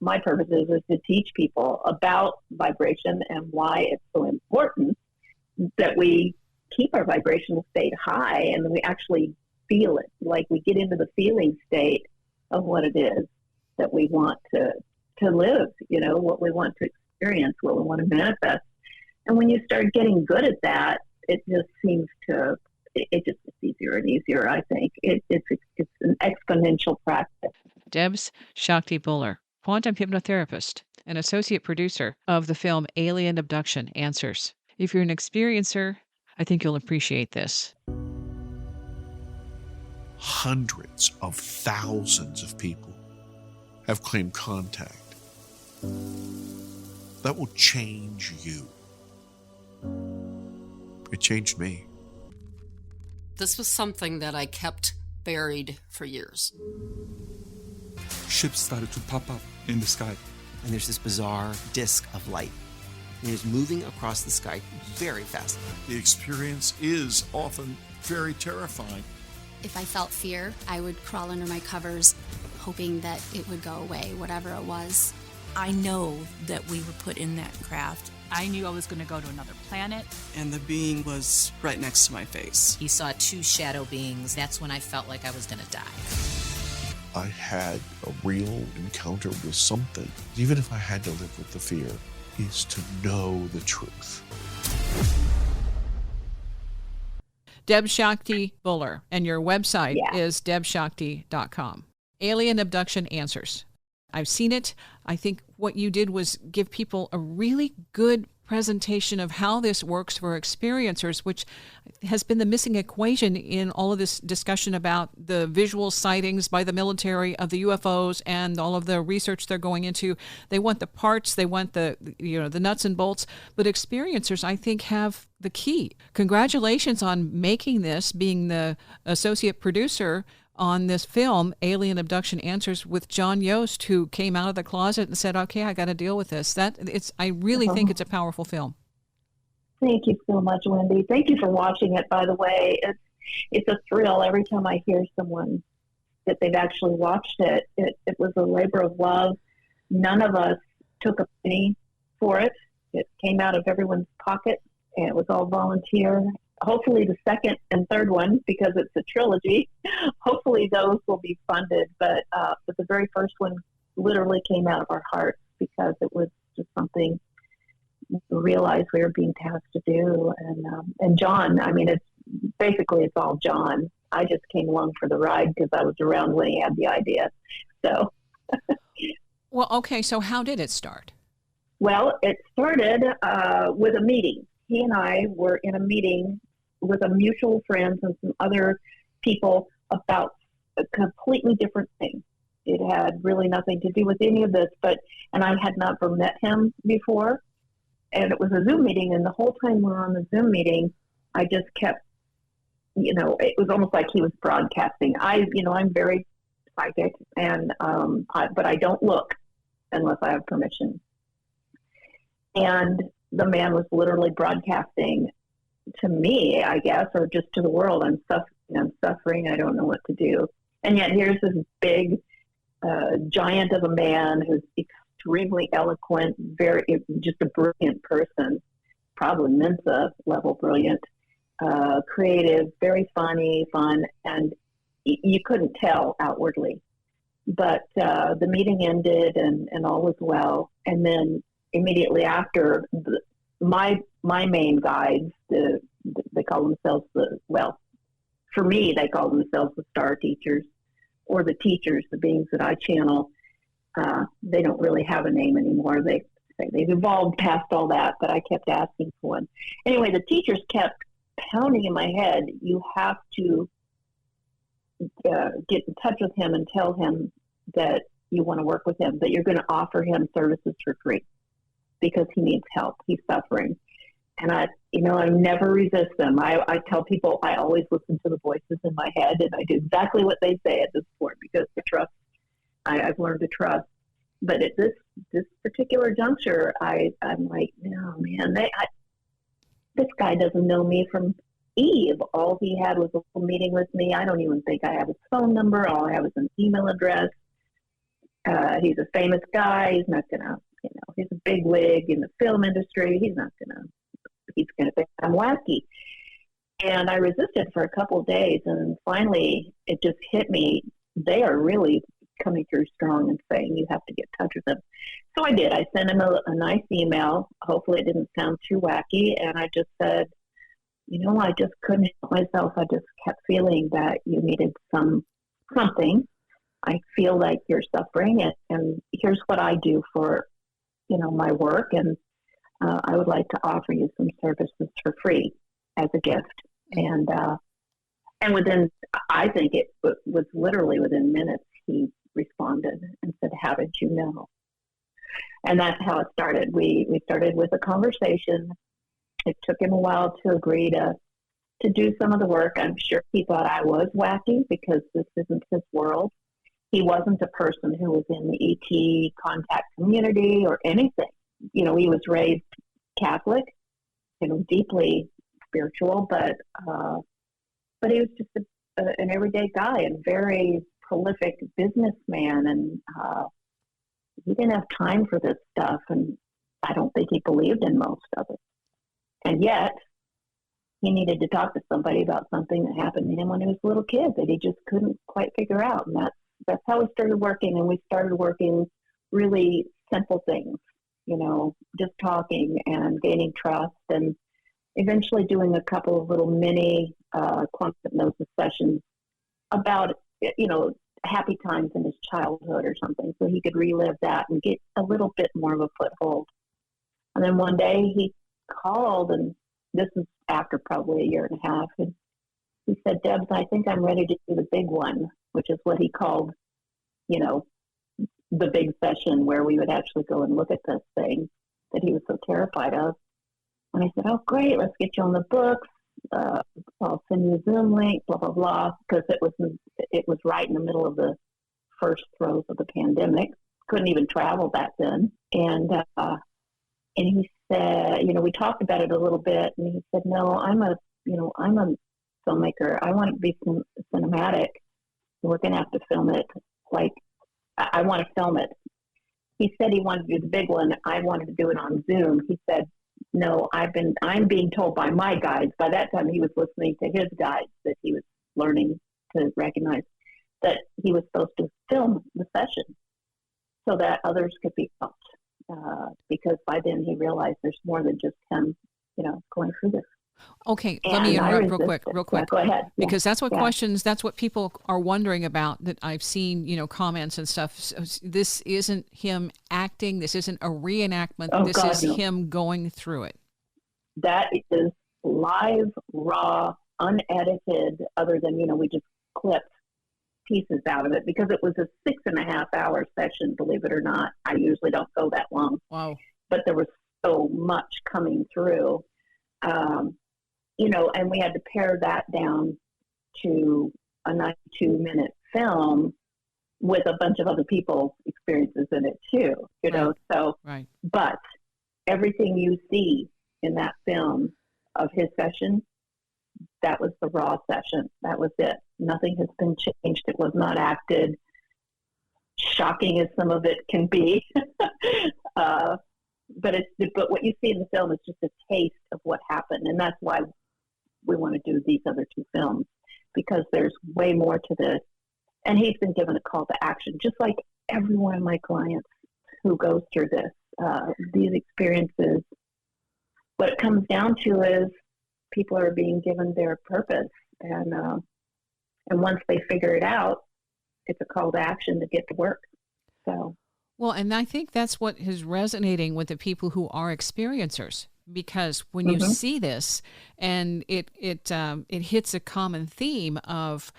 my purpose is to teach people about vibration and why it's so important that we keep our vibrational state high and we actually feel it. Like we get into the feeling state of what it is that we want to live, what we want to experience, what we want to manifest. And when you start getting good at that, it just seems to, it just gets easier and easier, I think. It's an exponential practice. Debz Shakti Buller, quantum hypnotherapist and associate producer of the film Alien Abduction Answers. If you're an experiencer, I think you'll appreciate this. Hundreds of thousands of people have claimed contact. That will change you. It changed me. This was something that I kept buried for years. Ships started to pop up in the sky. And there's this bizarre disk of light. And it is moving across the sky very fast. The experience is often very terrifying. If I felt fear, I would crawl under my covers, hoping that it would go away, whatever it was. I know that we were put in that craft. I knew I was going to go to another planet. And the being was right next to my face. He saw two shadow beings. That's when I felt like I was going to die. I had a real encounter with something. Even if I had to live with the fear, is to know the truth. Debz Shakti Buller, and your website is debzshakti.com. Alien Abduction Answers. I've seen it. I think what you did was give people a really good presentation of how this works for experiencers, which has been the missing equation in all of this discussion about the visual sightings by the military of the UFOs and all of the research they're going into. They want the parts, they want the nuts and bolts, but experiencers, I think, have the key. Congratulations on making this, being the associate producer on this film, Alien Abduction Answers, with John Yost, who came out of the closet and said, okay, I got to deal with this. I really think it's a powerful film. Thank you so much, Wendy. Thank you for watching it, by the way. It's a thrill every time I hear someone that they've actually watched it. It was a labor of love. None of us took a penny for it. It came out of everyone's pocket, and it was all volunteer. Hopefully the second and third one, because it's a trilogy, hopefully those will be funded. But the very first one literally came out of our hearts because it was just something we realized we were being tasked to do. And John, I mean, it's all John. I just came along for the ride because I was around when he had the idea. So. Well, okay. So how did it start? Well, it started with a meeting. He and I were in a meeting with a mutual friends and some other people about a completely different thing. It had really nothing to do with any of this, and I had never met him before. And it was a Zoom meeting, and the whole time we were on the Zoom meeting, I just kept, it was almost like he was broadcasting. I'm very psychic, but I don't look unless I have permission. And the man was literally broadcasting to me, I guess, or just to the world. I'm suffering. I don't know what to do. And yet here's this big giant of a man who's extremely eloquent, just a brilliant person, probably Mensa level brilliant, creative, very fun, and you couldn't tell outwardly. But the meeting ended and all was well. And then immediately after, my main guides, they call themselves for me, they call themselves the star teachers, or the teachers, the beings that I channel. They don't really have a name anymore. They say they've evolved past all that, but I kept asking for one. Anyway, the teachers kept pounding in my head, you have to get in touch with him and tell him that you want to work with him, that you're going to offer him services for free, because he needs help. He's suffering. And I never resist them. I tell people I always listen to the voices in my head, and I do exactly what they say at this point, because the trust, I've learned to trust. But at this particular juncture, I'm like, no, man, this guy doesn't know me from Eve. All he had was a little meeting with me. I don't even think I have his phone number. All I have is an email address. He's a famous guy. He's not gonna, he's a big wig in the film industry. He's gonna think I'm wacky. And I resisted for a couple of days, and finally it just hit me. They are really coming through strong and saying you have to get in touch with them. So I did. I sent him a nice email. Hopefully it didn't sound too wacky. And I just said, I just couldn't help myself. I just kept feeling that you needed something. I feel like you're suffering, and here's what I do for, my work. And I would like to offer you some services for free as a gift. And within, I think it was literally within minutes, he responded and said, "How did you know?" And that's how it started. We started with a conversation. It took him a while to agree to do some of the work. I'm sure he thought I was wacky because this isn't his world. He wasn't a person who was in the ET contact community or anything. He was raised Catholic, deeply spiritual, but he was just an everyday guy and very prolific businessman, and he didn't have time for this stuff, and I don't think he believed in most of it. And yet, he needed to talk to somebody about something that happened to him when he was a little kid that he just couldn't quite figure out, and that's how we started working. And we started working really simple things, just talking and gaining trust, and eventually doing a couple of little mini quantum hypnosis sessions about, happy times in his childhood or something, so he could relive that and get a little bit more of a foothold. And then one day he called, and this is after probably a year and a half, and he said, "Debz, I think I'm ready to do the big one," which is what he called, the big session where we would actually go and look at this thing that he was so terrified of. And I said, "Oh, great, let's get you on the books. I'll send you a Zoom link, blah, blah, blah," because it was right in the middle of the first throes of the pandemic. Couldn't even travel back then. And he said, we talked about it a little bit, and he said, "No, I'm a filmmaker. I want it to be cinematic. We're going to have to film it. I want to film it." He said he wanted to do the big one. I wanted to do it on Zoom. He said, "No, I'm being told by my guides." By that time, he was listening to his guides that he was learning to recognize, that he was supposed to film the session so that others could be helped. Because by then he realized there's more than just him, going through this. Okay, let me interrupt real quick. Yeah, go ahead. Because that's what questions, that's what people are wondering about, that I've seen, comments and stuff. So this isn't him acting. This isn't a reenactment. This is him going through it. That is live, raw, unedited, other than, we just clipped pieces out of it, because it was a 6.5-hour session, believe it or not. I usually don't go that long. Wow. But there was so much coming through. And we had to pare that down to a 92-minute film with a bunch of other people's experiences in it too, so, right. But everything you see in that film of his session, that was the raw session. That was it. Nothing has been changed. It was not acted, shocking as some of it can be. But what you see in the film is just a taste of what happened. And that's why we want to do these other two films, because there's way more to this. And he's been given a call to action, just like every one of my clients who goes through this, these experiences. What it comes down to is people are being given their purpose. And once they figure it out, it's a call to action to get to work. So. Well, and I think that's what is resonating with the people who are experiencers, because when you see this, and it hits a common theme of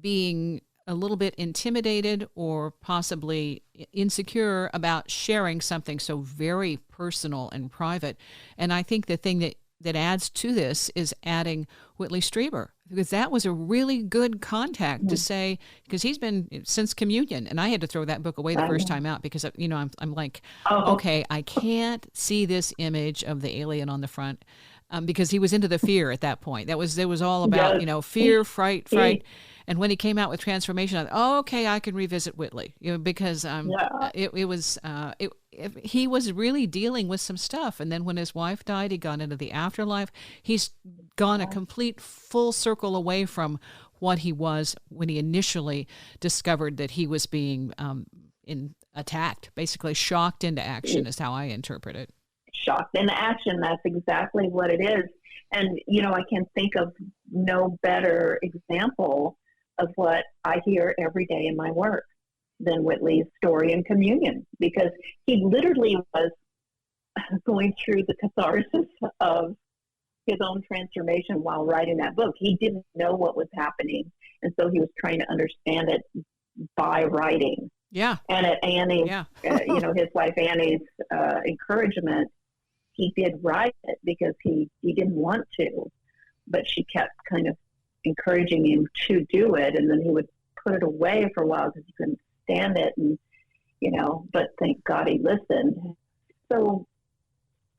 being a little bit intimidated or possibly insecure about sharing something so very personal and private. And I think the thing that adds to this is adding Whitley Strieber, because that was a really good contact to say, because he's been since communion, and I had to throw that book away the first time out because I'm like, okay, I can't see this image of the alien on the front, because he was into the fear at that point. There was all about fear, fright, And when he came out with Transformation, I thought, oh, okay, I can revisit Whitley, because he was really dealing with some stuff. And then when his wife died, he got into the afterlife. He's gone a complete full circle away from what he was when he initially discovered that he was being attacked, basically shocked into action is how I interpret it. Shocked into action, that's exactly what it is. And, I can think of no better example of what I hear every day in my work than Whitley's story in Communion, because he literally was going through the catharsis of his own transformation while writing that book. He didn't know what was happening, and so he was trying to understand it by writing. Yeah. And at Annie's, his wife Annie's encouragement, he did write it because he didn't want to, but she kept kind of encouraging him to do it, and then he would put it away for a while because he couldn't stand it, and but thank God he listened. So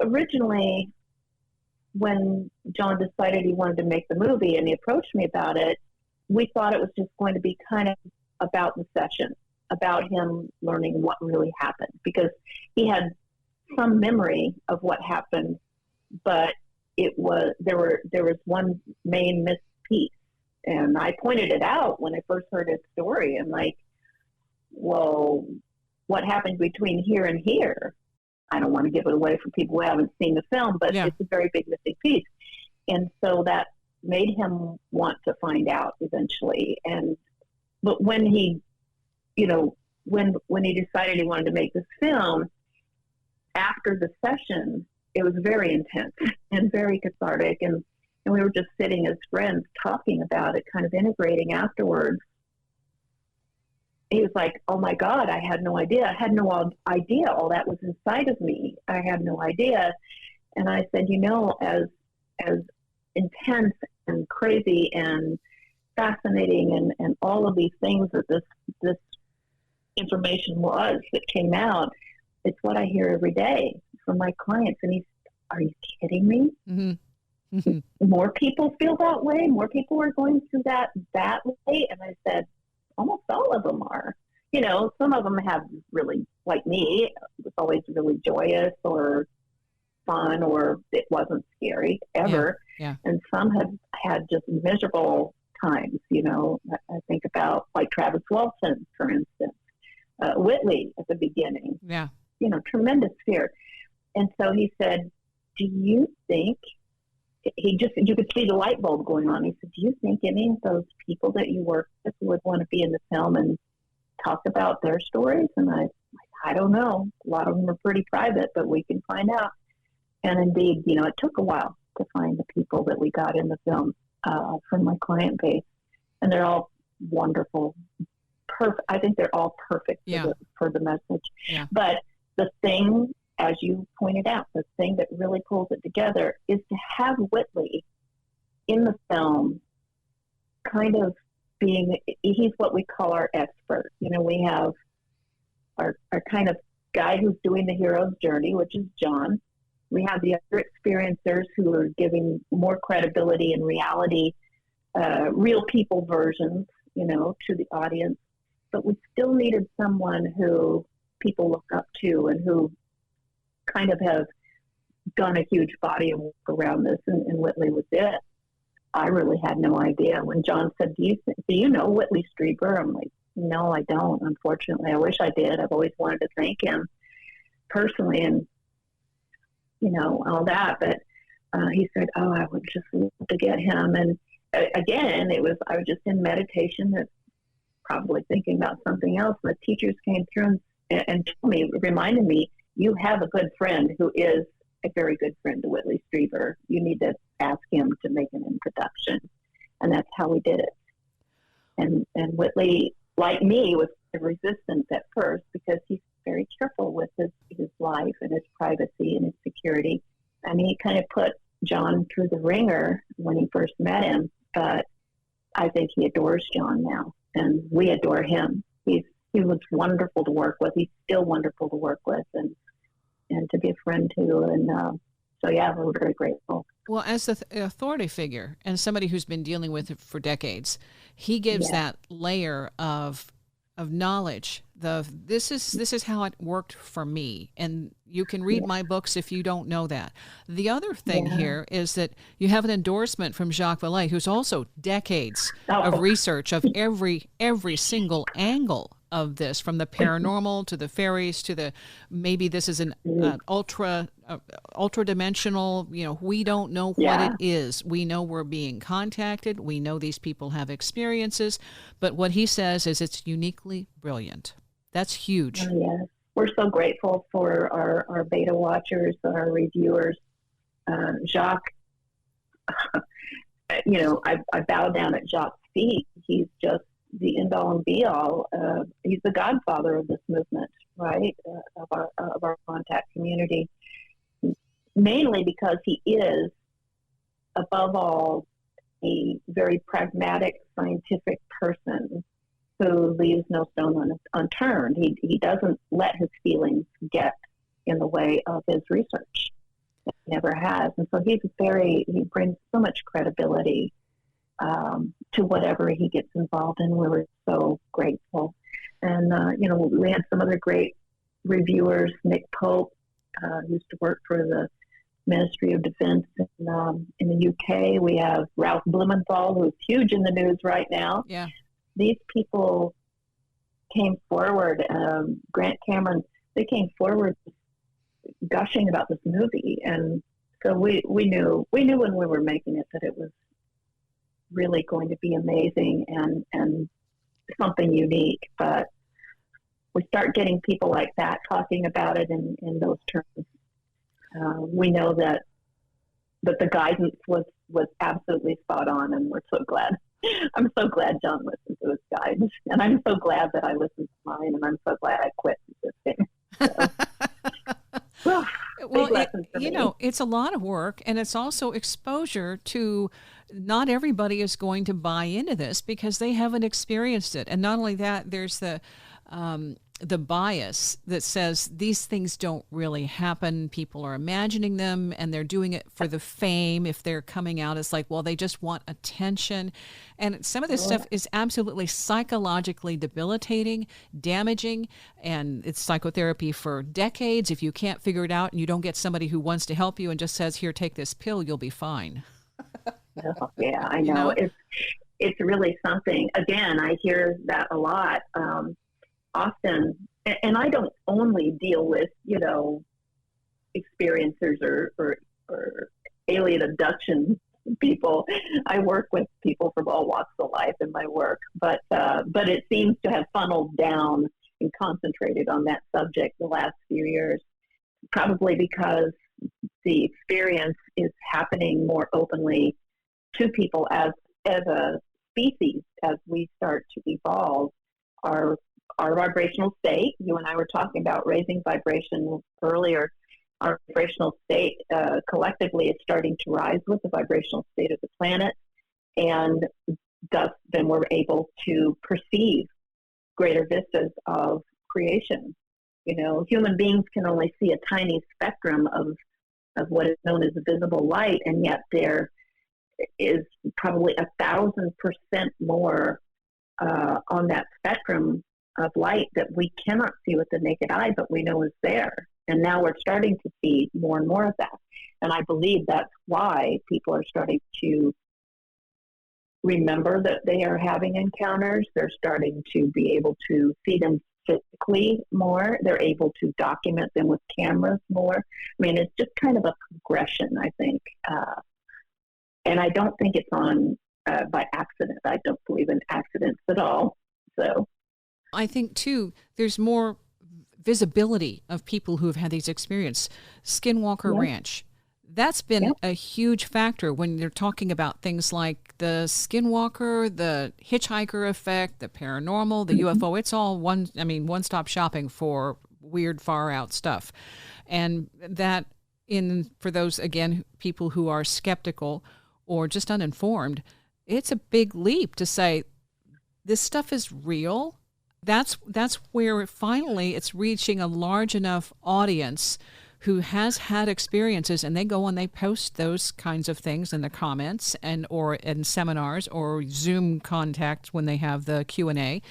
originally, when John decided he wanted to make the movie and he approached me about it, we thought it was just going to be kind of about the session, about him learning what really happened, because he had some memory of what happened, but there was one main missed piece. And I pointed it out when I first heard his story. I'm like, well, what happened between here and here? I don't want to give it away for people who haven't seen the film, but it's a very big missing piece. And so that made him want to find out eventually. But when he, when he decided he wanted to make this film, after the session, it was very intense and very cathartic. And we were just sitting as friends talking about it, kind of integrating afterwards. He was like, oh my God, I had no idea. I had no idea all that was inside of me. I had no idea. And I said, as intense and crazy and fascinating and all of these things that this information was that came out, it's what I hear every day from my clients. And are you kidding me? Mm-hmm. Mm-hmm. More people feel that way. More people are going through that way. And I said, almost all of them are. Some of them have really, like me, it was always really joyous or fun, or it wasn't scary ever. Yeah. And some have had just miserable times. I think about like Travis Wilson, for instance, Whitley at the beginning. Yeah. Tremendous fear. And so he said, do you think, you could see the light bulb going on. He said, do you think any of those people that you work with would want to be in the film and talk about their stories? And I don't know. A lot of them are pretty private, but we can find out. And indeed, it took a while to find the people that we got in the film from my client base. And they're all wonderful. Perfect. I think they're all perfect for the message. Yeah. But the thing, as you pointed out, the thing that really pulls it together is to have Whitley in the film kind of he's what we call our expert. We have our kind of guy who's doing the hero's journey, which is John. We have the other experiencers who are giving more credibility and reality, real people versions, to the audience. But we still needed someone who people look up to and who kind of have done a huge body of work around this, and Whitley was it. I really had no idea. When John said, do you know Whitley Strieber? I'm like, no, I don't, unfortunately. I wish I did. I've always wanted to thank him personally and, all that. But he said, oh, I would just love to get him. And again, I was just in meditation, that probably thinking about something else. The teachers came through and told me, reminded me, you have a good friend who is a very good friend to Whitley Strieber. You need to ask him to make an introduction. And that's how we did it. And Whitley, like me, was resistant at first because he's very careful with his life and his privacy and his security. And he kind of put John through the ringer when he first met him. But I think he adores John now, and we adore him. He was wonderful to work with. He's still wonderful to work with and to be a friend to. And so, yeah, we're very grateful. Well, as the authority figure and somebody who's been dealing with it for decades, he gives that layer of knowledge. This is how it worked for me, and you can read my books if you don't know that. The other thing here is that you have an endorsement from Jacques Vallée, who's also decades of research of every single angle of this, from the paranormal to the fairies to the maybe this is an ultra dimensional. We don't know what it is. We know we're being contacted. We know these people have experiences, but what he says is it's uniquely brilliant. That's huge. Oh, yes. We're so grateful for our beta watchers, our reviewers. Jacques, I bow down at Jacques' feet. He's just the end all and be all. He's the godfather of this movement, right? Of our contact community. Mainly because he is, above all, a very pragmatic, scientific person who leaves no stone unturned. He doesn't let his feelings get in the way of his research. He never has. And so he brings so much credibility to whatever he gets involved in. We were so grateful. And, we had some other great reviewers. Nick Pope used to work for the Ministry of Defense in the UK. We have Ralph Blumenthal, who's huge in the news right now. Yeah. These people came forward. Grant Cameron, they came forward gushing about this movie. And so we knew when we were making it that it was really going to be amazing and something unique. But we start getting people like that talking about it in those terms. We know that the guidance was absolutely spot on, and we're so glad. I'm so glad John listened to his guidance, and I'm so glad that I listened to mine, and I'm so glad I quit this thing. So, well, it's a lot of work, and it's also exposure to. Not everybody is going to buy into this because they haven't experienced it, and not only that, there's the bias that says these things don't really happen. People are imagining them, and they're doing it for the fame. If they're coming out as like, well, they just want attention. And some of this stuff is absolutely psychologically debilitating, damaging, and it's psychotherapy for decades. If you can't figure it out and you don't get somebody who wants to help you and just says, here, take this pill, you'll be fine. Yeah, I know. It's really something. Again, I hear that a lot. Often, and I don't only deal with, experiencers or alien abduction people. I work with people from all walks of life in my work, but it seems to have funneled down and concentrated on that subject the last few years, probably because the experience is happening more openly to people as a species as we start to evolve. Our vibrational state, you and I were talking about raising vibration earlier, our vibrational state collectively is starting to rise with the vibrational state of the planet, and thus then we're able to perceive greater vistas of creation. Human beings can only see a tiny spectrum of what is known as visible light, and yet there is probably 1,000% more on that spectrum of light that we cannot see with the naked eye, but we know is there. And now we're starting to see more and more of that. And I believe that's why people are starting to remember that they are having encounters. They're starting to be able to see them physically more. They're able to document them with cameras more. I mean, it's just kind of a progression, I think. And I don't think it's on by accident. I don't believe in accidents at all. So I think, too, there's more visibility of people who have had these experiences. Skinwalker Ranch, that's been a huge factor when you're talking about things like the Skinwalker, the hitchhiker effect, the paranormal, the UFO. It's all one-stop shopping for weird, far-out stuff. And that, for those, again, people who are skeptical or just uninformed, it's a big leap to say this stuff is real. That's where finally it's reaching a large enough audience who has had experiences, and they go and they post those kinds of things in the comments or in seminars or Zoom contact when they have the Q&A.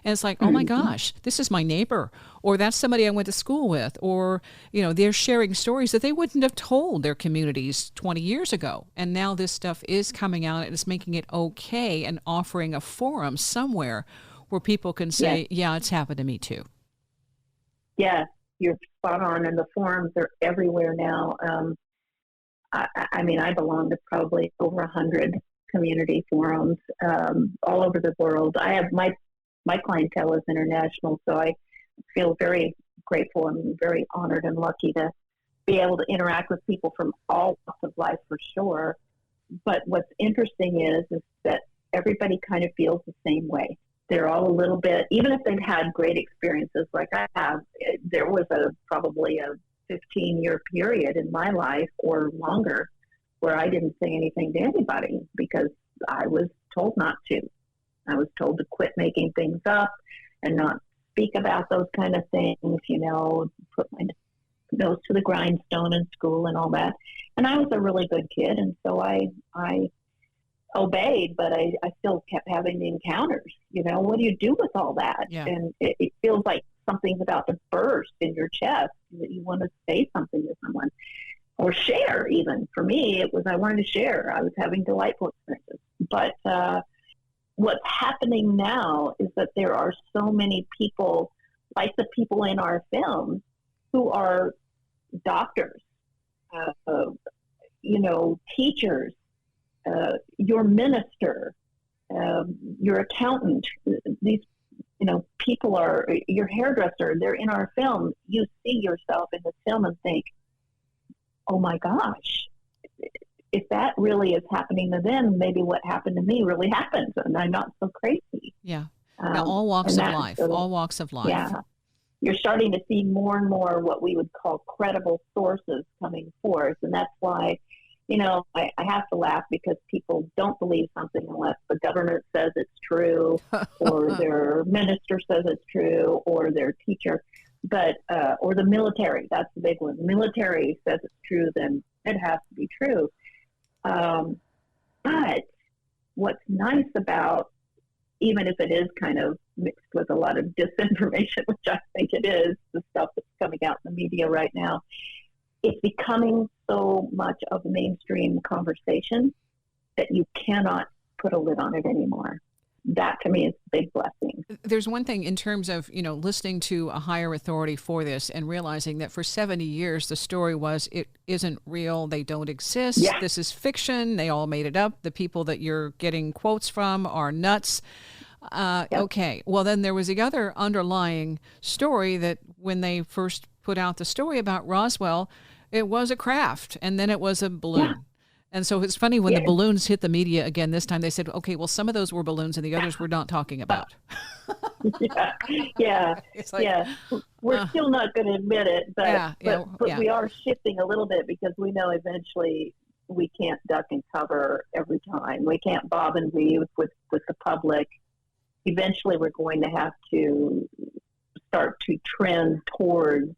And it's like, oh my gosh, this is my neighbor, or that's somebody I went to school with, or, they're sharing stories that they wouldn't have told their communities 20 years ago. And now this stuff is coming out and it's making it okay and offering a forum somewhere where people can say, yeah, it's happened to me too. Yeah, you're spot on. And the forums are everywhere now. I mean, I belong to probably over 100 community forums all over the world. I have my clientele is international, so I feel very grateful and very honored and lucky to be able to interact with people from all walks of life for sure. But what's interesting is that everybody kind of feels the same way. They're all a little bit, even if they've had great experiences like I have, there was probably a 15-year period in my life or longer where I didn't say anything to anybody because I was told not to. I was told to quit making things up and not speak about those kind of things, put my nose to the grindstone in school and all that. And I was a really good kid, and so I obeyed, but I still kept having the encounters. What do you do with all that? Yeah. And it feels like something's about to burst in your chest, that you want to say something to someone or share. Even for me, it was I wanted to share. I was having delightful experiences. But what's happening now is that there are so many people, like the people in our film, who are doctors, teachers, your minister, your accountant. These, people are your hairdresser. They're in our film. You see yourself in the film and think, "Oh my gosh, if that really is happening to them, maybe what happened to me really happens, and I'm not so crazy." Yeah. Now, all walks of life. All walks of life. Yeah. You're starting to see more and more what we would call credible sources coming forth, and that's why. I have to laugh because people don't believe something unless the government says it's true or their minister says it's true or their teacher, or the military. That's the big one. The military says it's true, then it has to be true. But what's nice about, even if it is kind of mixed with a lot of disinformation, which I think it is, the stuff that's coming out in the media right now, it's becoming so much of mainstream conversation that you cannot put a lid on it anymore. That to me is a big blessing. There's one thing in terms of, listening to a higher authority for this and realizing that for 70 years, the story was it isn't real. They don't exist. Yeah. This is fiction. They all made it up. The people that you're getting quotes from are nuts. Yep. Okay. Well, then there was the other underlying story that when they first put out the story about Roswell, it was a craft, and then it was a balloon. Yeah. And so it's funny when the balloons hit the media again this time, they said, okay, well, some of those were balloons and the others we're not talking about. Yeah. We're still not going to admit it, but we are shifting a little bit because we know eventually we can't duck and cover every time. We can't bob and weave with the public. Eventually we're going to have to start to trend towards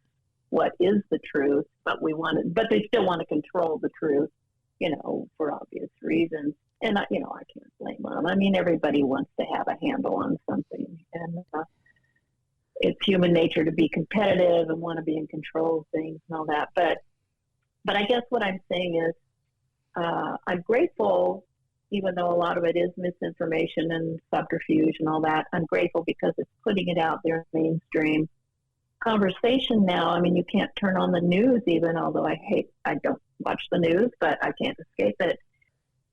what is the truth, but they still want to control the truth, for obvious reasons. And I can't blame them. I mean, everybody wants to have a handle on something, and it's human nature to be competitive and want to be in control of things and all that. But I guess what I'm saying is, I'm grateful, even though a lot of it is misinformation and subterfuge and all that. I'm grateful because it's putting it out there in mainstream conversation now. I mean, you can't turn on the news even, although I don't watch the news, but I can't escape it.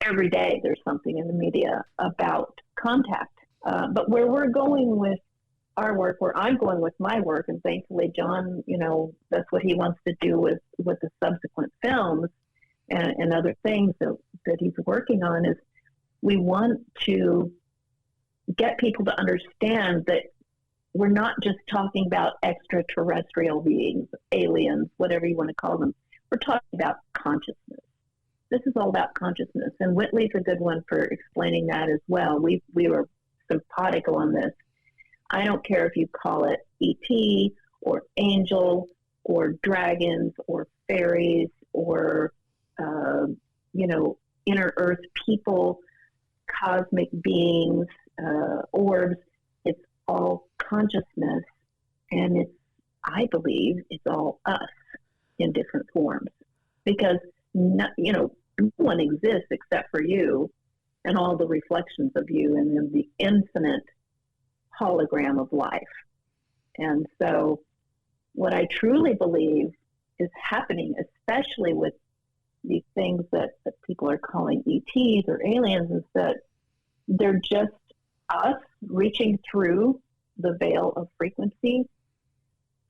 Every day there's something in the media about contact. But where we're going with our work, where I'm going with my work, and thankfully John, that's what he wants to do with the subsequent films and other things that he's working on, is we want to get people to understand that we're not just talking about extraterrestrial beings, aliens, whatever you want to call them. We're talking about consciousness. This is all about consciousness. And Whitley's a good one for explaining that as well. We were simpatico on this. I don't care if you call it ET or angel or dragons or fairies or, inner earth people, cosmic beings, orbs. It's all consciousness, and I believe it's all us in different forms, because no one exists except for you and all the reflections of you and then the infinite hologram of life. And so what I truly believe is happening, especially with these things that people are calling ETs or aliens, is that they're just us reaching through the veil of frequency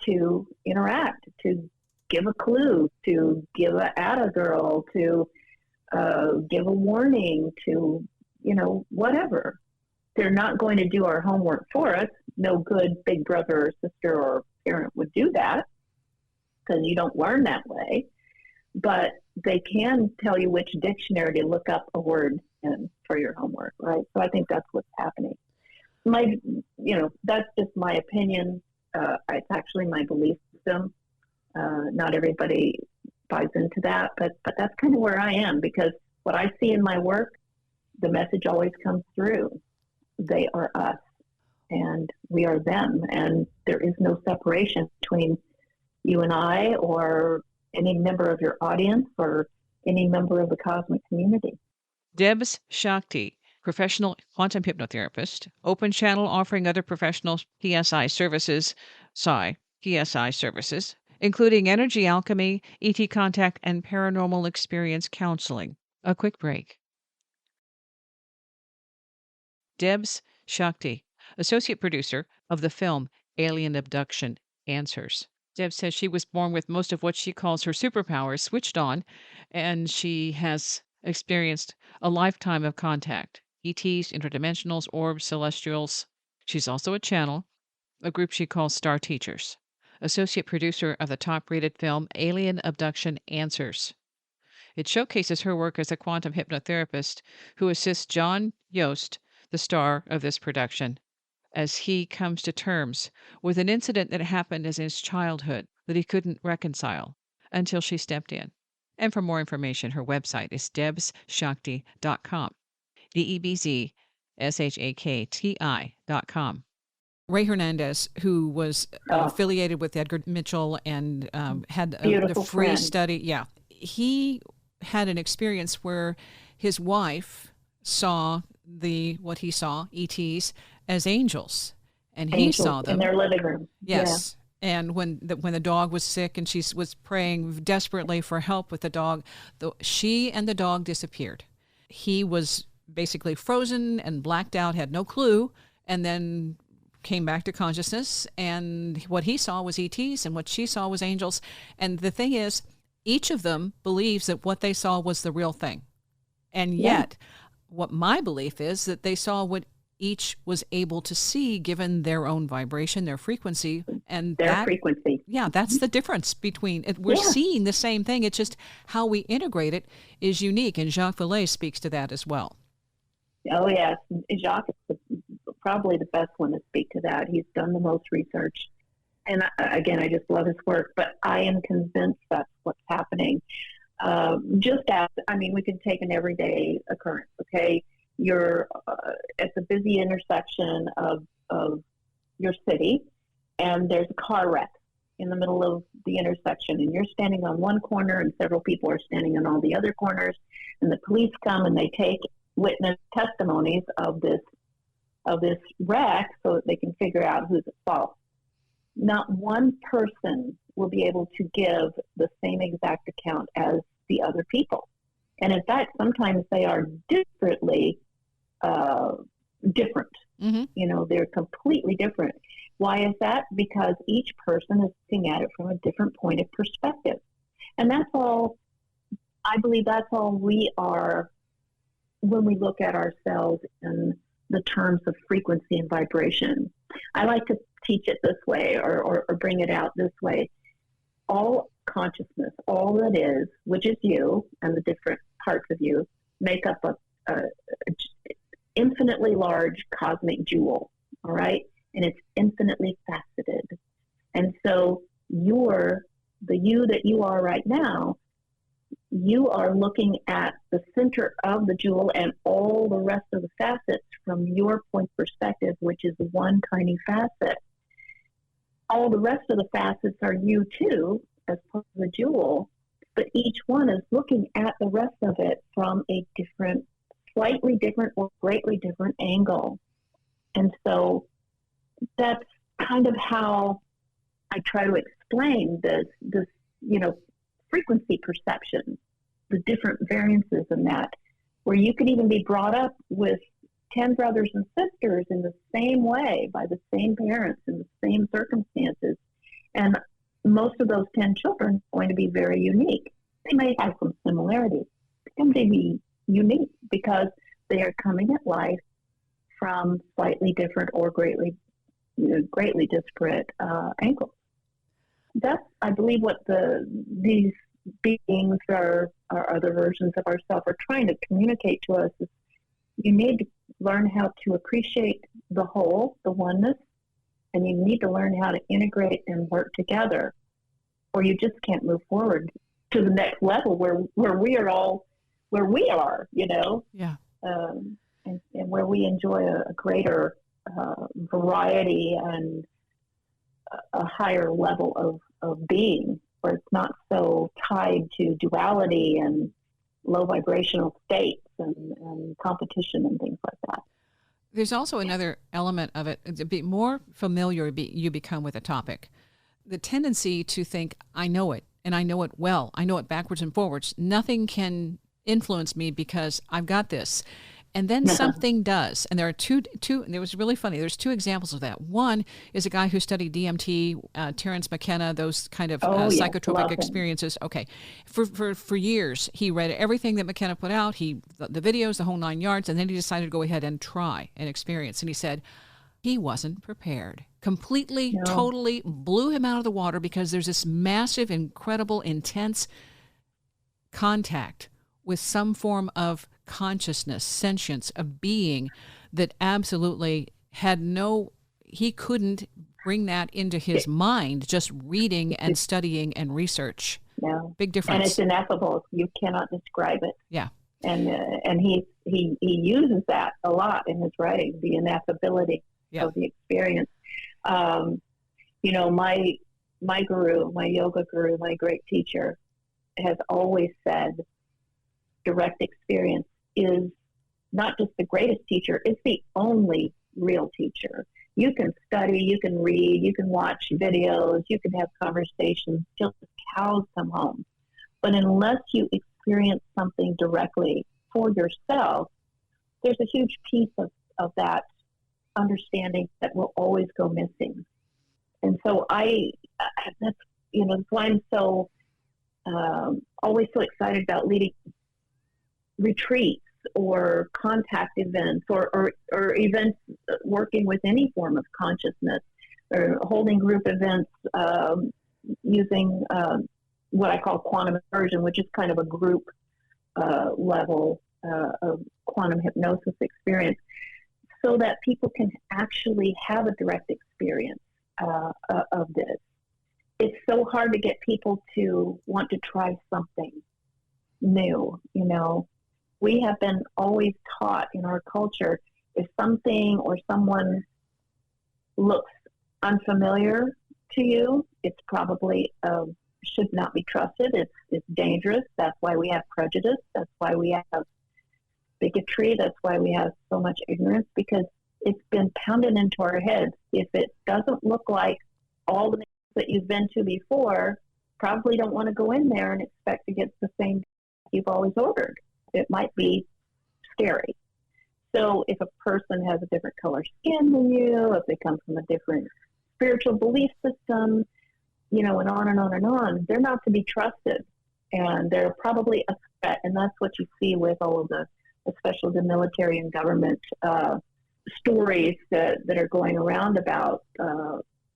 to interact, to give a clue, to give a atta girl, to give a warning, to, whatever. They're not going to do our homework for us. No good big brother or sister or parent would do that, because you don't learn that way. But they can tell you which dictionary to look up a word in for your homework, right? So I think that's what's happening. That's just my opinion. It's actually my belief system. Not everybody buys into that, but that's kind of where I am, because what I see in my work, the message always comes through. They are us, and we are them, and there is no separation between you and I, or any member of your audience, or any member of the cosmic community. Debz Shakti, professional quantum hypnotherapist, open channel offering other professional PSI services, PSI services, including energy alchemy, ET contact, and paranormal experience counseling. A quick break. Debz Shakti, associate producer of the film Alien Abduction Answers. Debz says she was born with most of what she calls her superpowers switched on, and she has experienced a lifetime of contact. ETs, interdimensionals, orbs, celestials. She's also a channel, a group she calls Star Teachers. Associate producer of the top-rated film Alien Abduction Answers. It showcases her work as a quantum hypnotherapist who assists John Yost, the star of this production, as he comes to terms with an incident that happened in his childhood that he couldn't reconcile until she stepped in. And for more information, her website is debzshakti.com. DEBZSHAKTI.com. Ray Hernandez, who was affiliated with Edgar Mitchell and had the free friend. study. Yeah. He had an experience where his wife saw what he saw, ETs, as angels. And he saw them in their living room. Yes. Yeah. And when the dog was sick and she was praying desperately for help with the dog, she and the dog disappeared. He was basically frozen and blacked out, had no clue, and then came back to consciousness. And what he saw was ETs and what she saw was angels. And the thing is, each of them believes that what they saw was the real thing. And yet, what my belief is that they saw what each was able to see given their own vibration, their frequency. And their frequency. Yeah, that's the difference between it. We're seeing the same thing. It's just how we integrate it is unique. And Jacques Vallée speaks to that as well. Oh, yes. Jacques is probably the best one to speak to that. He's done the most research. And again, I just love his work, but I am convinced that's what's happening. We can take an everyday occurrence, okay? You're at the busy intersection of your city, and there's a car wreck in the middle of the intersection, and you're standing on one corner, and several people are standing on all the other corners, and the police come and they take witness testimonies of this wreck so that they can figure out who's at fault. Not one person will be able to give the same exact account as the other people. And in fact, sometimes they are different. Mm-hmm. They're completely different. Why is that? Because each person is looking at it from a different point of perspective. And that's all, I believe that's all we are when we look at ourselves in the terms of frequency and vibration. I like to teach it this way or bring it out this way. All consciousness, all that is, which is you and the different parts of you, make up a infinitely large cosmic jewel, all right? And it's infinitely faceted. And so you're the you that you are right now, you are looking at the center of the jewel and all the rest of the facets from your point of perspective, which is one tiny facet. All the rest of the facets are you too, as part of the jewel, but each one is looking at the rest of it from a different, slightly different or greatly different angle. And so that's kind of how I try to explain this, frequency perception, the different variances in that, where you could even be brought up with 10 brothers and sisters in the same way by the same parents in the same circumstances. And most of those 10 children are going to be very unique. They may have some similarities, but they may be unique because they are coming at life from slightly different or greatly disparate angles. That's, I believe, what these beings are other versions of ourselves are trying to communicate to us. Is you need to learn how to appreciate the whole, the oneness, and you need to learn how to integrate and work together, or you just can't move forward to the next level where we are, Yeah. And where we enjoy a greater variety and a higher level of being, where it's not so tied to duality and low vibrational states and competition and things like that. There's also another element of it. The more familiar you become with a topic, the tendency to think, I know it, and I know it well. I know it backwards and forwards. Nothing can influence me because I've got this. And then something does. And there are two, and it was really funny. There's two examples of that. One is a guy who studied DMT, Terence McKenna, those kind of psychotropic experiences. Okay. For years, he read everything that McKenna put out, the videos, the whole 9 yards, and then he decided to go ahead and try and experience. And he said he wasn't prepared. Completely, totally blew him out of the water because there's this massive, incredible, intense contact with some form of consciousness, sentience, of being that absolutely he couldn't bring that into his mind just reading and studying and research. No. Big difference. And it's ineffable. You cannot describe it. Yeah. And he uses that a lot in his writing, the ineffability of the experience. My guru, my yoga guru, my great teacher has always said direct experience is not just the greatest teacher, it's the only real teacher. You can study, you can read, you can watch videos, you can have conversations till the cows come home. But unless you experience something directly for yourself, there's a huge piece of that understanding that will always go missing. And so that's why I'm so always so excited about leading retreats or contact events or events working with any form of consciousness, or holding group events using what I call quantum immersion, which is kind of a group level of quantum hypnosis experience, so that people can actually have a direct experience of this. It's so hard to get people to want to try something new, We have been always taught in our culture, if something or someone looks unfamiliar to you, it's probably should not be trusted. It's dangerous. That's why we have prejudice. That's why we have bigotry. That's why we have so much ignorance, because it's been pounded into our heads. If it doesn't look like all the things that you've been to before, probably don't want to go in there and expect to get the same you've always ordered. It might be scary. So if a person has a different color skin than you, if they come from a different spiritual belief system, and on and on and on, they're not to be trusted. And they're probably a threat. And that's what you see with all of especially the military and government stories that are going around about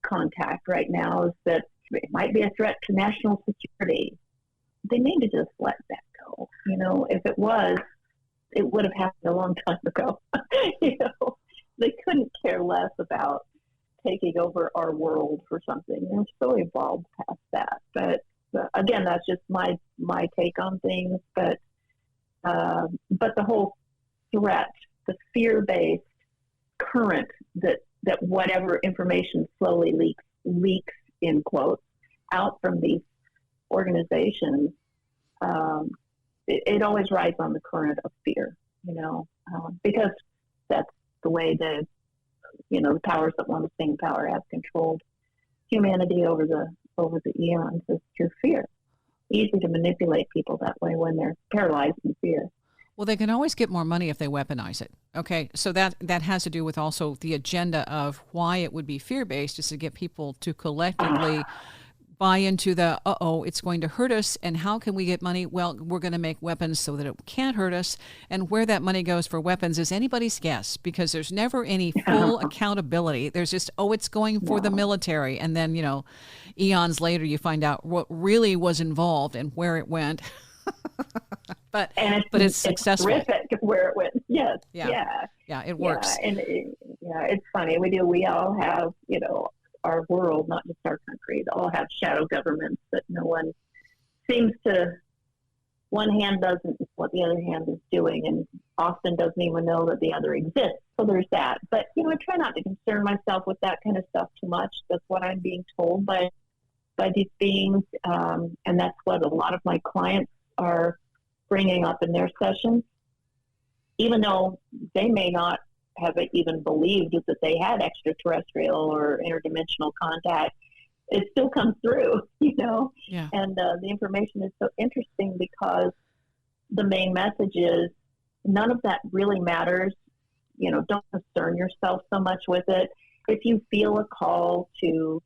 contact right now, is that it might be a threat to national security. They need to just let that go. If it was, it would have happened a long time ago. They couldn't care less about taking over our world for something. They're so evolved past that. But again, that's just my take on things. But the whole threat, the fear-based current that whatever information slowly leaks in quotes out from these organizations, it always rides on the current of fear, because that's the way the powers that want to stay in power have controlled humanity over the eons, is through fear. Easy to manipulate people that way when they're paralyzed in fear. Well, they can always get more money if they weaponize it. Okay, so that has to do with also the agenda of why it would be fear-based, is to get people to collectively buy into the, it's going to hurt us, and how can we get money? Well, we're going to make weapons so that it can't hurt us, and where that money goes for weapons is anybody's guess, because there's never any full accountability. There's just, it's going for the military, and then, eons later you find out what really was involved and where it went. but it's successful. It's terrific where it went. Yes. Yeah, it works. Yeah, and it's funny. We all have, our world, not just our country, they all have shadow governments that no one seems to, one hand doesn't know what the other hand is doing, and often doesn't even know that the other exists. So there's that. But, I try not to concern myself with that kind of stuff too much. That's what I'm being told by these beings. And that's what a lot of my clients are bringing up in their sessions, even though they may not have even believed that they had extraterrestrial or interdimensional contact. It still comes through, Yeah. And the information is so interesting because the main message is none of that really matters. Don't concern yourself so much with it. If you feel a call to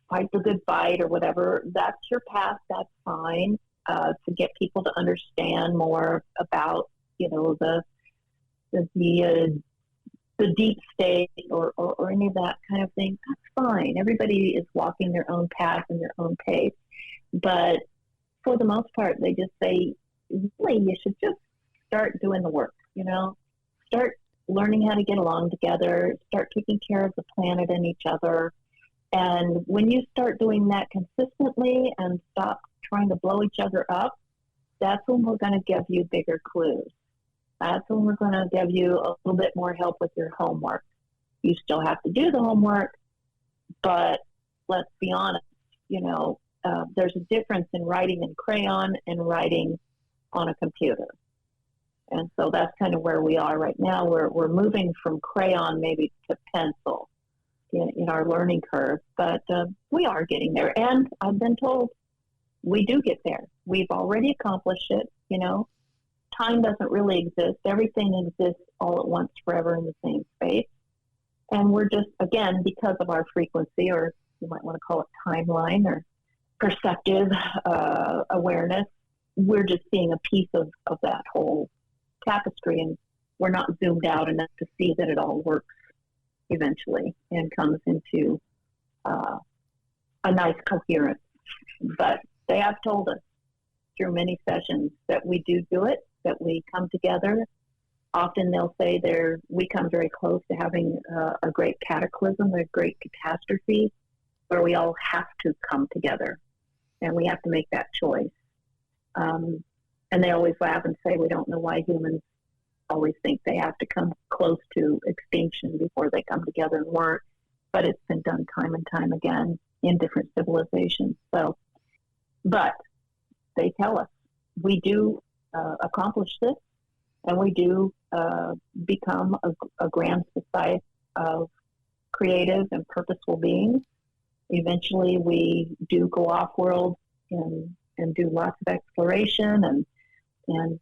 fight the good fight or whatever, that's your path. That's fine. To get people to understand more about, the deep state or any of that kind of thing, that's fine. Everybody is walking their own path and their own pace. But for the most part, they just say, really, you should just start doing the work, Start learning how to get along together, start taking care of the planet and each other. And when you start doing that consistently and stop trying to blow each other up, that's when we're going to give you bigger clues. That's when we're going to give you a little bit more help with your homework. You still have to do the homework, but let's be honest, there's a difference in writing in crayon and writing on a computer. And so that's kind of where we are right now. We're moving from crayon maybe to pencil in our learning curve, but we are getting there. And I've been told we do get there. We've already accomplished it. Time doesn't really exist. Everything exists all at once, forever in the same space. And we're just, again, because of our frequency, or you might want to call it timeline or perceptive awareness, we're just seeing a piece of that whole tapestry, and we're not zoomed out enough to see that it all works eventually and comes into a nice coherence. But they have told us through many sessions that we do it, that we come together. Often they'll say we come very close to having a great cataclysm, a great catastrophe, where we all have to come together, and we have to make that choice. And they always laugh and say, we don't know why humans always think they have to come close to extinction before they come together and work, but it's been done time and time again in different civilizations. So, but they tell us we do accomplish this, and we do become a grand society of creative and purposeful beings. Eventually, we do go off-world and do lots of exploration and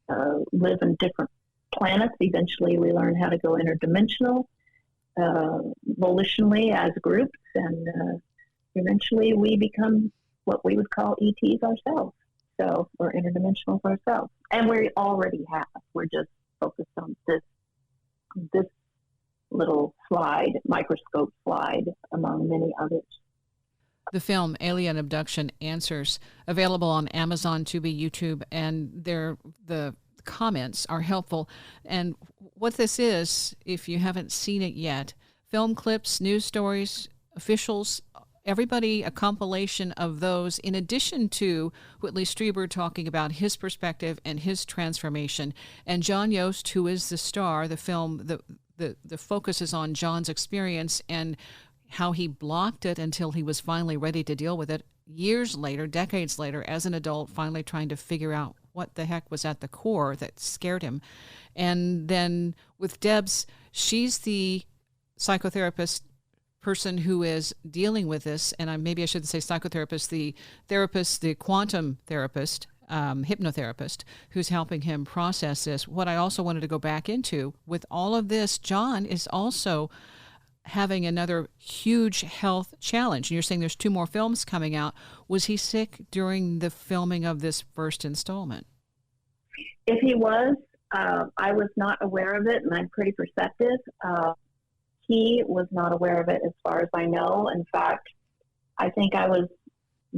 live in different planets. Eventually, we learn how to go interdimensional, volitionally as groups, and eventually we become what we would call ETs ourselves. So we're interdimensional for ourselves, and we already have. We're just focused on this little microscope slide, among many others. The film Alien Abduction Answers, available on Amazon, Tubi, YouTube, and the comments are helpful. And what this is, if you haven't seen it yet, film clips, news stories, officials, everybody a compilation of those, in addition to Whitley Strieber talking about his perspective and his transformation. And John Yost, who is the star, the film, the focus is on John's experience and how he blocked it until he was finally ready to deal with it years later, decades later, as an adult, finally trying to figure out what the heck was at the core that scared him. And then with Debz, she's the psychotherapist person who is dealing with this, and maybe I shouldn't say psychotherapist, the therapist, the quantum therapist, hypnotherapist, who's helping him process this. What I also wanted to go back into, with all of this, John is also having another huge health challenge. And you're saying there's 2 more films coming out. Was he sick during the filming of this first installment? If he was, I was not aware of it, and I'm pretty perceptive. He was not aware of it as far as I know. In fact, I think I was,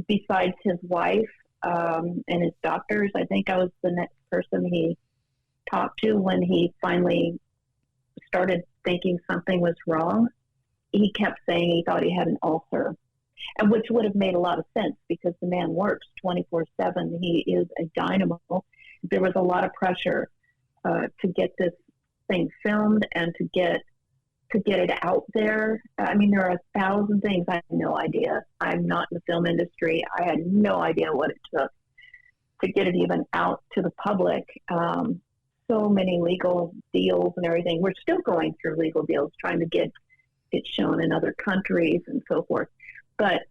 besides his wife and his doctors, I think I was the next person he talked to when he finally started thinking something was wrong. He kept saying he thought he had an ulcer, and which would have made a lot of sense because the man works 24/7. He is a dynamo. There was a lot of pressure to get this thing filmed and to get it out there. I mean, there are 1,000 things. I had no idea. I'm not in the film industry. I had no idea what it took to get it even out to the public. So many legal deals and everything. We're still going through legal deals, trying to get it shown in other countries and so forth. But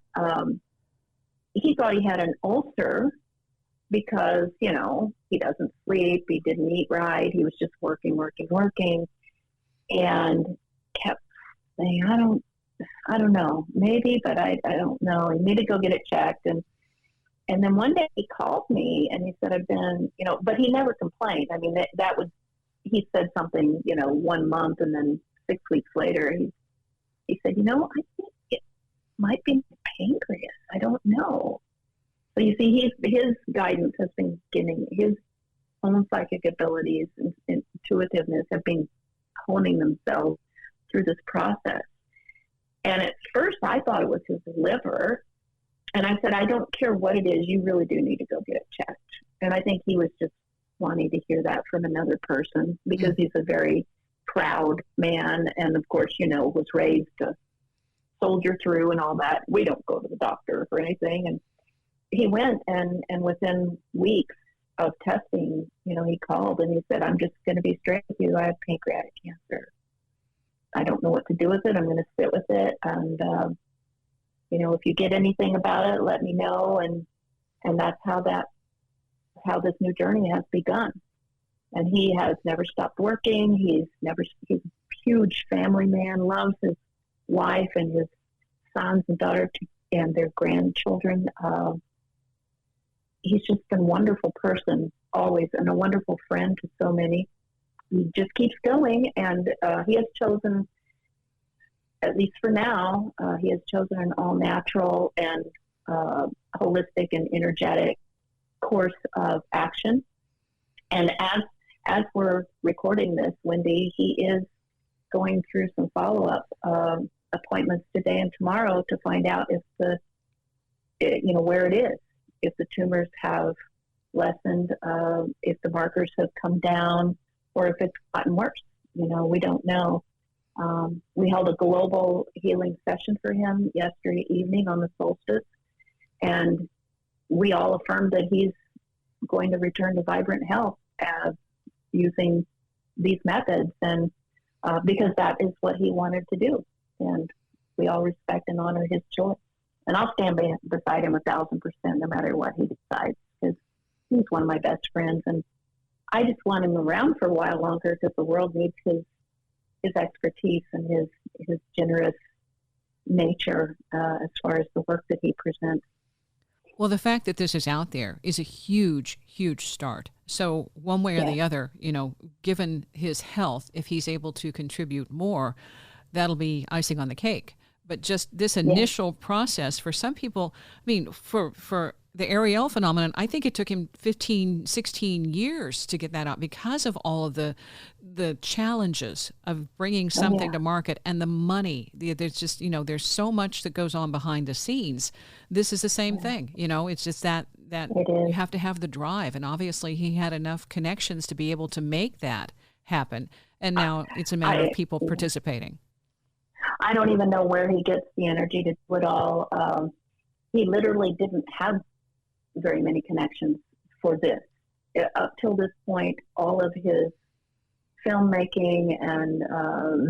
he thought he had an ulcer because, he doesn't sleep, he didn't eat right, he was just working, and kept saying, I don't know, maybe, but I don't know. You need to go get it checked. And then one day he called me and he said, I've been, but he never complained. I mean, he said something, 1 month, and then 6 weeks later, he said, I think it might be pancreas. I don't know. So you see, his guidance has been getting his own psychic abilities and intuitiveness have been honing themselves through this process. And at first I thought it was his liver. And I said, I don't care what it is. You really do need to go get it checked. And I think he was just wanting to hear that from another person because he's a very proud man. And of course, was raised to soldier through and all that. We don't go to the doctor for anything. And he went and within weeks of testing, he called and he said, I'm just going to be straight with you. I have pancreatic cancer. I don't know what to do with it. I'm going to sit with it. And, if you get anything about it, let me know. And that's how this new journey has begun. And he has never stopped working. He's a huge family man, loves his wife and his sons and daughters and their grandchildren. He's just been a wonderful person always and a wonderful friend to so many. He just keeps going, and he has chosen, at least for now, he has chosen an all-natural and holistic and energetic course of action. And as we're recording this, Wendy, he is going through some follow-up appointments today and tomorrow to find out if where it is, if the tumors have lessened, if the markers have come down, or if it's gotten worse. We don't know. We held a global healing session for him yesterday evening on the solstice, and we all affirmed that he's going to return to vibrant health using these methods, and because that is what he wanted to do. And we all respect and honor his choice. And I'll stand beside him 1,000% no matter what he decides, because he's one of my best friends. And I just want him around for a while longer because the world needs his expertise and his generous nature as far as the work that he presents. Well, the fact that this is out there is a huge, huge start. So one way or the other, given his health, if he's able to contribute more, that'll be icing on the cake. But just this initial process for some people, for the Ariel phenomenon, I think it took him 15, 16 years to get that out because of all of the the challenges of bringing something to market and the money. There's just, there's so much that goes on behind the scenes. This is the same thing. It's just that you have to have the drive. And obviously he had enough connections to be able to make that happen. And now it's a matter of people participating. I don't even know where he gets the energy to do it all. He literally didn't have very many connections for this. Up till this point, all of his filmmaking and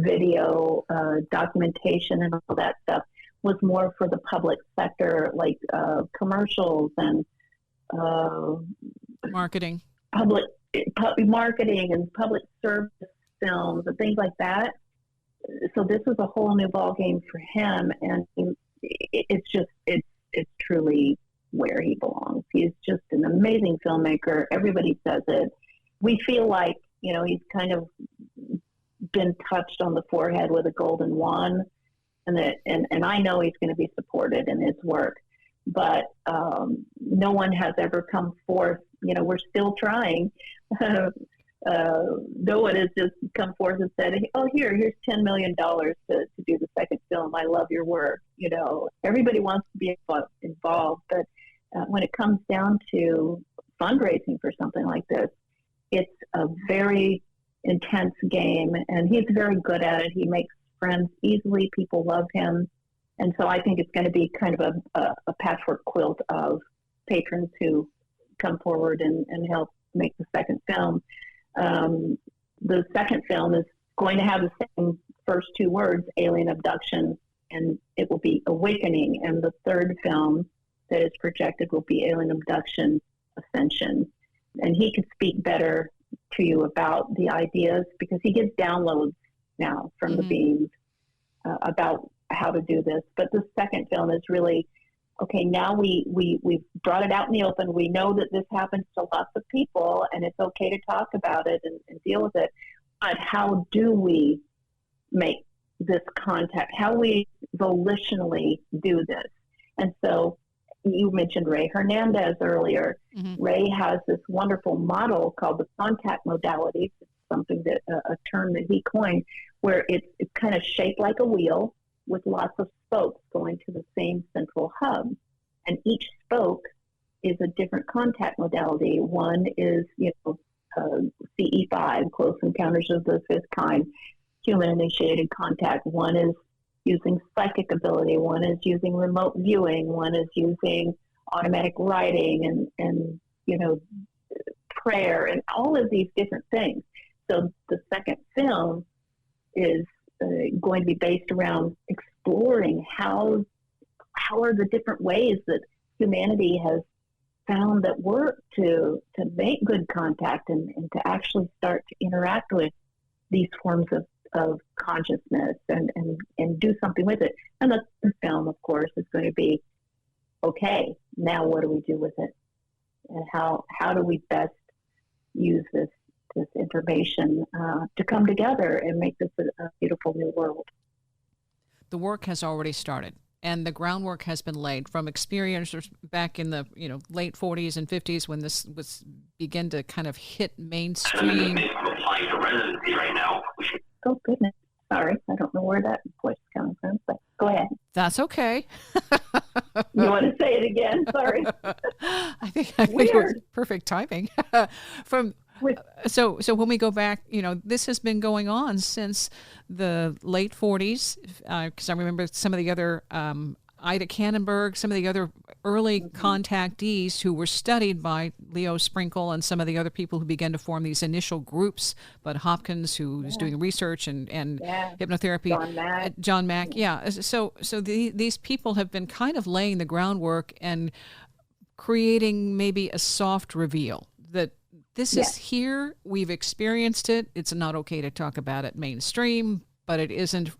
video documentation and all that stuff was more for the public sector, like commercials and marketing, public marketing and public service films and things like that. So this was a whole new ballgame for him, and it's truly where he belongs. He's just an amazing filmmaker. Everybody says it. We feel like, he's kind of been touched on the forehead with a golden wand, and I know he's going to be supported in his work, but no one has ever come forth. We're still trying. No one has just come forth and said, "Oh, here's $10 million to do the second film. I love your work." Everybody wants to be involved, but when it comes down to fundraising for something like this, it's a very intense game, and he's very good at it. He makes friends easily. People love him, and so I think it's going to be kind of a patchwork quilt of patrons who come forward and help make the second film. The second film is going to have the same first two words, alien abduction, and it will be awakening. And the third film that is projected will be alien abduction ascension. And he could speak better to you about the ideas because he gets downloads now from the beings about how to do this. But the second film is really, okay, now we've brought it out in the open. We know that this happens to lots of people, and it's okay to talk about it and deal with it. But how do we make this contact? How we volitionally do this? And so you mentioned Ray Hernandez earlier. Ray has this wonderful model called the contact modalities. It's something that a term that he coined, where it's kind of shaped like a wheel with lots of spokes going to the same central hub. And each spoke is a different contact modality. One is, CE5, Close Encounters of the Fifth Kind, human-initiated contact. One is using psychic ability. One is using remote viewing. One is using automatic writing and prayer and all of these different things. So the second film is going to be based around exploring how are the different ways that humanity has found that work to make good contact and to actually start to interact with these forms of consciousness and do something with it. And the third film, of course, is going to be, okay, now what do we do with it? And how do we best use this information to come together and make this a beautiful new world? The work has already started, and the groundwork has been laid from experiencers back in the late 40s and 50s when this was begin to kind of hit mainstream. Applying for residency right now. Oh goodness, sorry, I don't know where that voice is coming from, but go ahead. That's okay. You want to say it again? Sorry. I think it was perfect timing. So when we go back, this has been going on since the late 40s, because I remember some of the other, Ida Kannenberg, some of the other early contactees who were studied by Leo Sprinkle and some of the other people who began to form these initial groups, Bud Hopkins, who was doing research and hypnotherapy. John Mack. Yeah. So these people have been kind of laying the groundwork and creating maybe a soft reveal that this is here. We've experienced it. It's not okay to talk about it mainstream, but it isn't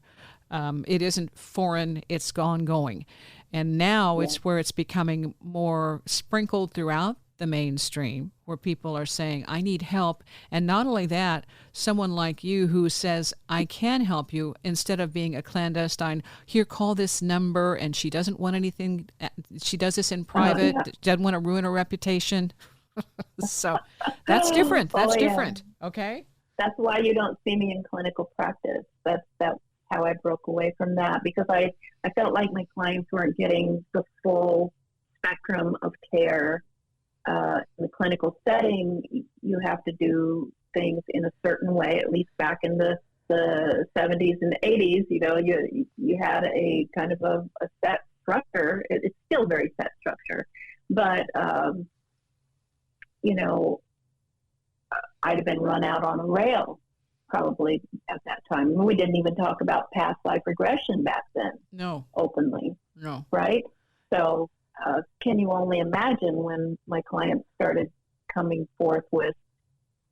foreign. It's going. And now it's where it's becoming more sprinkled throughout the mainstream, where people are saying, I need help. And not only that, someone like you who says, I can help you, instead of being a clandestine, here, call this number, and she doesn't want anything. She does this in private, doesn't want to ruin her reputation. So that's different. That's different. Okay. That's why you don't see me in clinical practice. That's how I broke away from that, because I felt like my clients weren't getting the full spectrum of care. In the clinical setting, you have to do things in a certain way, at least back in the 70s and 80s, you had a kind of a set structure. It's still very set structure, but, I'd have been run out on a rail probably at that time. We didn't even talk about past life regression back then. No. Openly. No. Right? So can you only imagine when my clients started coming forth with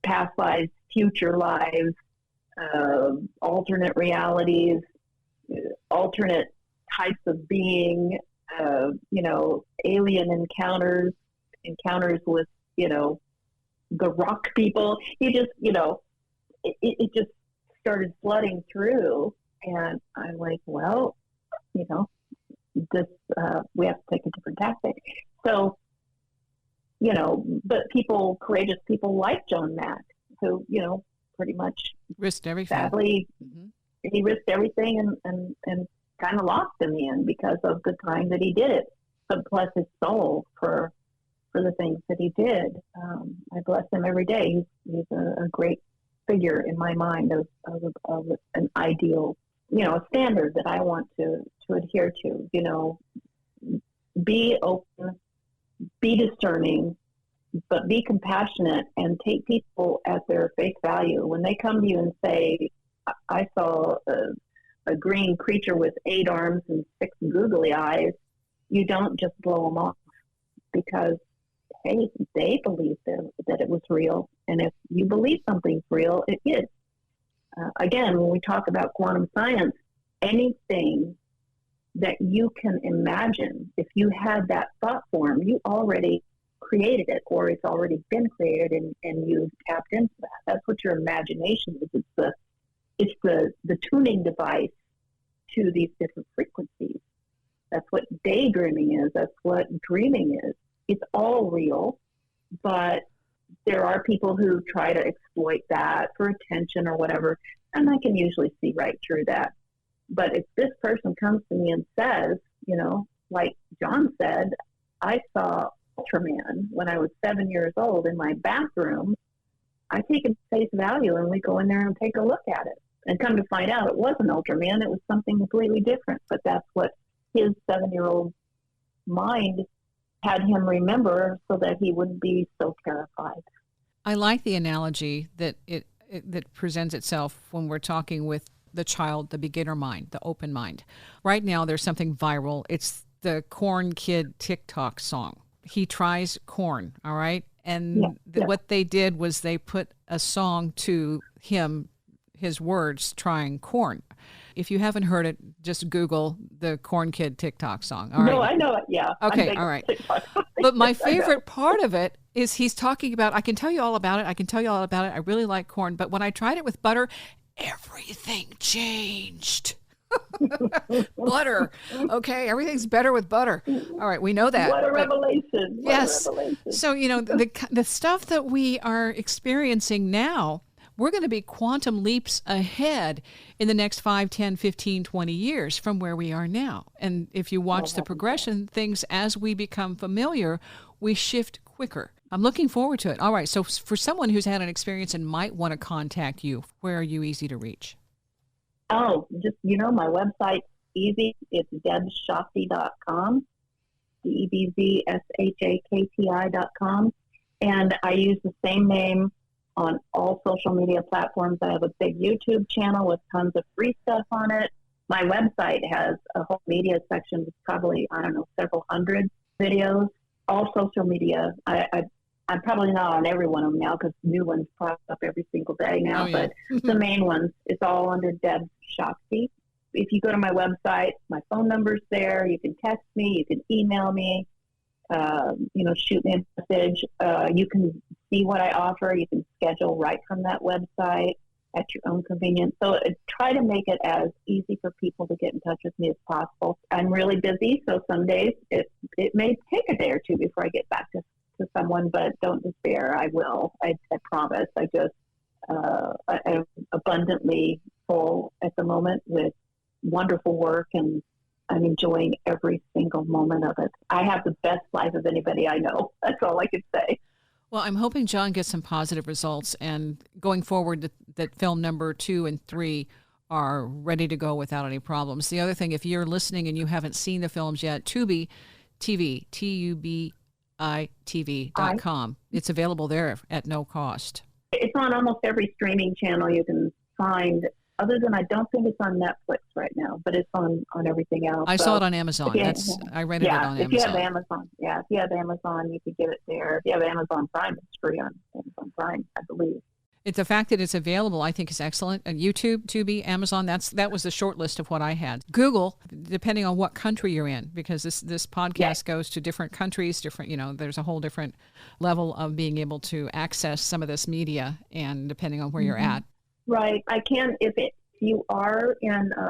past lives, future lives, alternate realities, alternate types of being, alien encounters with, the rock people. You just, it just started flooding through. And I'm like, well, this, we have to take a different tactic. So, but courageous people like John Mack, who, pretty much risked everything. Sadly, he risked everything and kind of lost in the end because of the time that he did it. But bless his soul for the things that he did. I bless him every day. He's a great figure in my mind of an ideal, a standard that I want to adhere to. Be open, be discerning, but be compassionate and take people at their face value. When they come to you and say, I saw a green creature with 8 arms and 6 googly eyes, you don't just blow them off, because, hey, they believe that it was real. And if you believe something's real, it is. Again, when we talk about quantum science, anything that you can imagine, if you had that thought form, you already created it, or it's already been created, and you've tapped into that. That's what your imagination is. It's the tuning device to these different frequencies. That's what daydreaming is. That's what dreaming is. It's all real, but there are people who try to exploit that for attention or whatever, and I can usually see right through that. But if this person comes to me and says, like John said, I saw Ultraman when I was 7 years old in my bathroom, I take it face value and we go in there and take a look at it. And come to find out it wasn't Ultraman, it was something completely different. But that's what his 7-year-old mind had him remember so that he wouldn't be so terrified. I like the analogy that that presents itself when we're talking with the child, the beginner mind, the open mind. Right now, there's something viral. It's the Corn Kid TikTok song. He tries corn, all right? And what they did was they put a song to him, his words, trying corn. If you haven't heard it, just Google the Corn Kid TikTok song. All right. No, I know it. Yeah. Okay. All right. But my favorite part of it is he's talking about, I can tell you all about it. I really like corn. But when I tried it with butter, everything changed. Butter. Okay. Everything's better with butter. All right. We know that. What a revelation. Yes. So, the stuff that we are experiencing now, we're going to be quantum leaps ahead in the next 5, 10, 15, 20 years from where we are now. And if you watch the progression, things as we become familiar, we shift quicker. I'm looking forward to it. All right. So for someone who's had an experience and might want to contact you, where are you easy to reach? Oh, just, my website's easy. It's debzshakti.com, DEBZSHAKTI.com. And I use the same name on all social media platforms. I have a big YouTube channel with tons of free stuff on it. My website has a whole media section with probably, several hundred videos. All social media. I'm probably not on every one of them now because new ones pop up every single day now. But the main ones, it's all under Debz Shakti. If you go to my website, my phone number's there. You can text me. You can email me. Shoot me a message. You can see what I offer. You can schedule right from that website at your own convenience. So try to make it as easy for people to get in touch with me as possible. I'm really busy, so some days it may take a day or two before I get back to someone, but don't despair. I will. I promise. I'm abundantly full at the moment with wonderful work, and I'm enjoying every single moment of it. I have the best life of anybody I know. That's all I could say. Well, I'm hoping John gets some positive results, and going forward that film number 2 and 3 are ready to go without any problems. The other thing, if you're listening and you haven't seen the films yet, Tubi TV, TUBI-TV.com. It's available there at no cost. It's on almost every streaming channel you can find, other than I don't think it's on Netflix right now, but it's on everything else. I saw it on Amazon. I rented it on Amazon. If you have Amazon, if you have Amazon, you can get it there. If you have Amazon Prime, it's free on Amazon Prime, I believe. The fact that it's available, I think, is excellent. And YouTube, Tubi, Amazon, that was the short list of what I had. Google, depending on what country you're in, because this podcast goes to different countries, there's a whole different level of being able to access some of this media, and depending on where you're at. Right. I can, if you are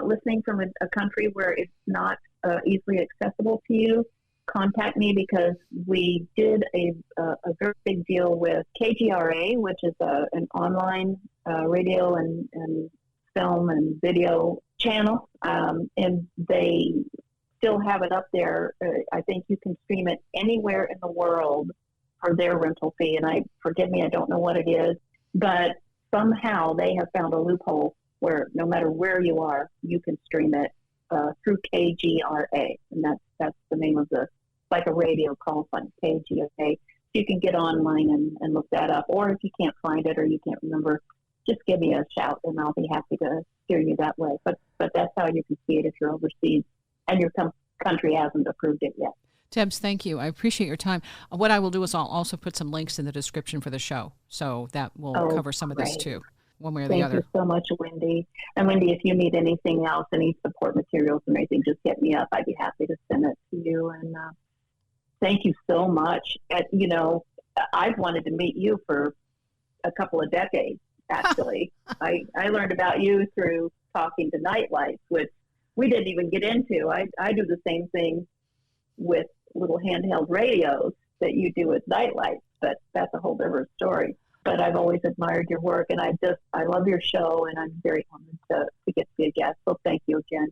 listening from a country where it's not easily accessible to you, contact me, because we did a very big deal with KGRA, which is an online radio and film and video channel, and they still have it up there. I think you can stream it anywhere in the world for their rental fee, and forgive me, I don't know what it is, but somehow they have found a loophole where no matter where you are, you can stream it through KGRA, and that's the name of like a radio call sign, KGRA. You can get online and look that up, or if you can't find it or you can't remember, just give me a shout and I'll be happy to steer you that way. But that's how you can see it if you're overseas and your country hasn't approved it yet. Debz, thank you. I appreciate your time. What I will do is I'll also put some links in the description for the show, so that will cover some of this too, one way or the other. Thank you so much, Wendy. And Wendy, if you need anything else, any support materials or anything, just hit me up. I'd be happy to send it to you. And thank you so much. I've wanted to meet you for a couple of decades, actually. I learned about you through talking to Nightlights, which we didn't even get into. I do the same thing with little handheld radios that you do with Nightlights, but that's a whole different story. But I've always admired your work, and I love your show, and I'm very honored to get to be a guest. So thank you again.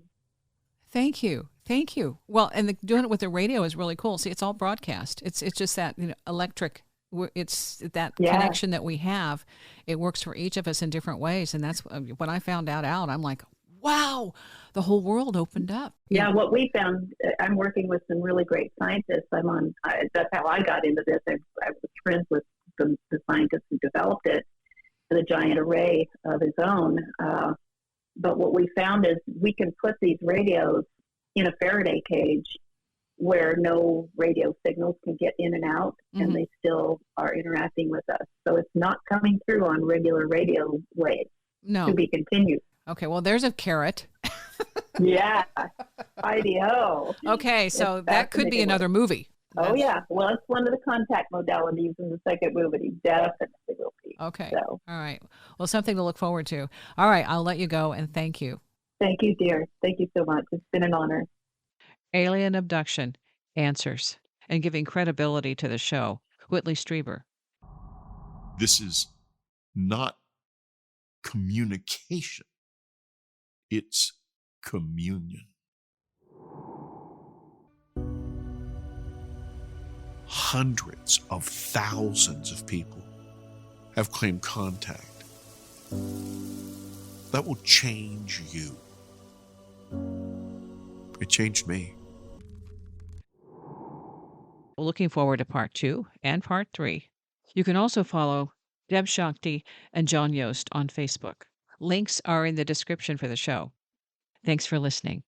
Thank you. Thank you. Well, and doing it with the radio is really cool. See, it's all broadcast. It's just that electric. It's that connection that we have. It works for each of us in different ways, and that's when I found out. I'm like, wow, the whole world opened up. Yeah, what we found. I'm working with some really great scientists. That's how I got into this. I was friends with the scientist who developed it, the giant array of his own. But what we found is we can put these radios in a Faraday cage where no radio signals can get in and out, and they still are interacting with us. So it's not coming through on regular radio waves. No. To be continued. Okay, well, there's a carrot. Yeah, IDO. Okay, so that could be another movie. Oh, yeah. Well, it's one of the contact modalities in the second movie. Definitely will be. Okay. So. All right. Well, something to look forward to. All right. I'll let you go, and thank you. Thank you, dear. Thank you so much. It's been an honor. Alien Abduction, Answers, and giving credibility to the show, Whitley Strieber. This is not communication. It's communion. Hundreds of thousands of people have claimed contact. That will change you. It changed me. Looking forward to part 2 and part 3. You can also follow Debz Shakti and John Yost on Facebook. Links are in the description for the show. Thanks for listening.